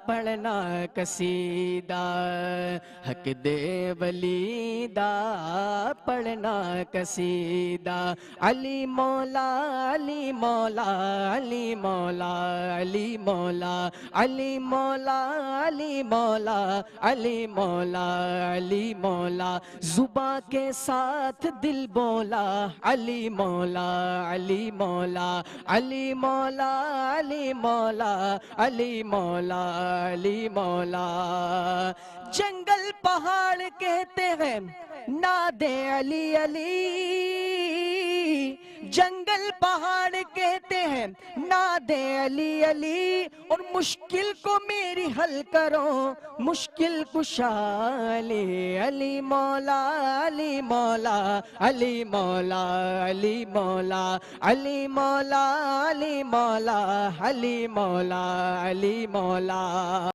پڑھنا قصیدہ، حق دے ولی دا پڑھنا قصیدہ، علی مولا علی مولا علی مولا علی مولا علی مولا علی مولا علی مولا علی مولا، زباں کے ساتھ دل بولا علی مولا علی مولا علی مولا علی مولا علی مولا علی مولا۔ جنگل پہاڑ کہتے ہیں ناد علی علی، جنگل پہاڑ کہتے ہیں ناد علی علی، اور مشکل کو میری حل کرو مشکل کشا علی، علی مولا علی مولا علی مولا علی مولا علی مولا علی مولا علی مولا علی مولا۔